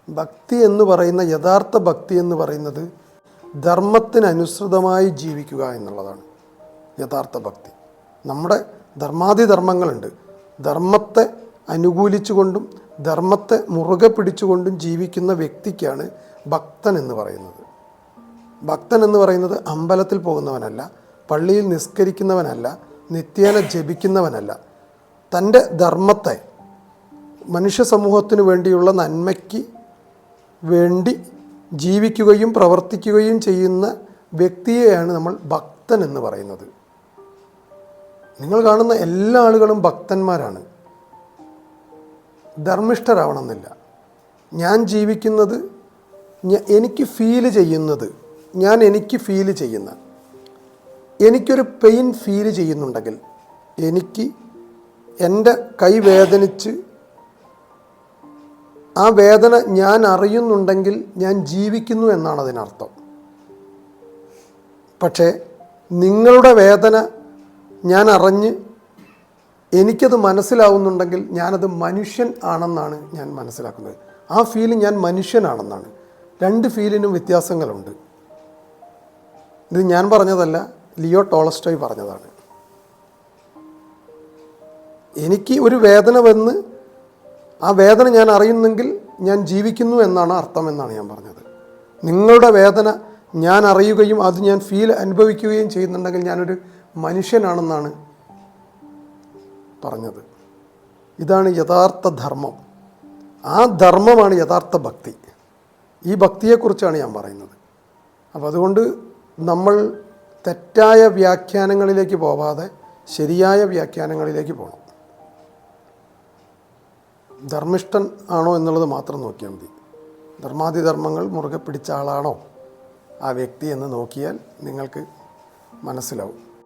ഭക്തി എന്ന് പറയുന്ന യഥാർത്ഥ ഭക്തി എന്ന് പറയുന്നത് ധർമ്മത്തിനനുസൃതമായി ജീവിക്കുക എന്നുള്ളതാണ് യഥാർത്ഥ ഭക്തി. നമ്മുടെ ധർമാതിധർമ്മങ്ങളുണ്ട്. ധർമ്മത്തെ അനുകൂലിച്ചുകൊണ്ടും ധർമ്മത്തെ മുറുകെ പിടിച്ചുകൊണ്ടും ജീവിക്കുന്ന വ്യക്തിക്കാണ് ഭക്തൻ എന്ന് പറയുന്നത്. ഭക്തൻ എന്ന് പറയുന്നത് അമ്പലത്തിൽ പോകുന്നവനല്ല, പള്ളിയിൽ നിസ്കരിക്കുന്നവനല്ല, നിത്യേന ജപിക്കുന്നവനല്ല. തൻ്റെ ധർമ്മത്തെ മനുഷ്യ സമൂഹത്തിന് വേണ്ടിയുള്ള നന്മയ്ക്ക് വേണ്ടി ജീവിക്കുകയും പ്രവർത്തിക്കുകയും ചെയ്യുന്ന വ്യക്തിയെയാണ് നമ്മൾ ഭക്തൻ എന്ന് പറയുന്നത്. നിങ്ങൾ കാണുന്ന എല്ലാ ആളുകളും ഭക്തന്മാരാണ്. ധർമ്മിഷ്ഠരാവണമെന്നില്ല. ഞാൻ ജീവിക്കുന്നത് എനിക്ക് ഫീൽ ചെയ്യുന്നത്, എനിക്ക് ഫീൽ ചെയ്യുന്ന, എനിക്കൊരു പെയിൻ ഫീൽ ചെയ്യുന്നുണ്ടെങ്കിൽ, എനിക്ക് എൻ്റെ കൈ വേദനിച്ച് ആ വേദന ഞാൻ അറിയുന്നുണ്ടെങ്കിൽ ഞാൻ ജീവിക്കുന്നു എന്നാണ് അതിനർത്ഥം. പക്ഷേ നിങ്ങളുടെ വേദന ഞാൻ അറിഞ്ഞ് എനിക്കത് മനസ്സിലാവുന്നുണ്ടെങ്കിൽ ഞാനത് മനുഷ്യൻ ആണെന്നാണ് ഞാൻ മനസ്സിലാക്കുന്നത്. ആ ഫീൽ ഞാൻ മനുഷ്യനാണെന്നാണ്. രണ്ട് ഫീലിനും വ്യത്യാസങ്ങളുണ്ട്. ഇത് ഞാൻ പറഞ്ഞതല്ല, ലിയോ ടോൾസ്റ്റോയ് പറഞ്ഞതാണ്. എനിക്ക് ഒരു വേദന വന്ന് ആ വേദന ഞാൻ അറിയുന്നെങ്കിൽ ഞാൻ ജീവിക്കുന്നു എന്നാണ് അർത്ഥം എന്നാണ് ഞാൻ പറഞ്ഞത്. നിങ്ങളുടെ വേദന ഞാൻ അറിയുകയും അത് ഞാൻ അനുഭവിക്കുകയും ചെയ്യുന്നുണ്ടെങ്കിൽ ഞാനൊരു മനുഷ്യനാണെന്നാണ് പറഞ്ഞത്. ഇതാണ് യഥാർത്ഥ ധർമ്മം. ആ ധർമ്മമാണ് യഥാർത്ഥ ഭക്തി. ഈ ഭക്തിയെക്കുറിച്ചാണ് ഞാൻ പറയുന്നത്. അപ്പോൾ അതുകൊണ്ട് നമ്മൾ തെറ്റായ വ്യാഖ്യാനങ്ങളിലേക്ക് പോവാതെ ശരിയായ വ്യാഖ്യാനങ്ങളിലേക്ക് പോകണം. ധർമ്മിഷ്ഠൻ ആണോ എന്നുള്ളത് മാത്രം നോക്കിയാൽ മതി. ധർമാതിധർമ്മങ്ങൾ മുറുകെ പിടിച്ച ആളാണോ ആ വ്യക്തി എന്ന് നോക്കിയാൽ നിങ്ങൾക്ക് മനസ്സിലാവും.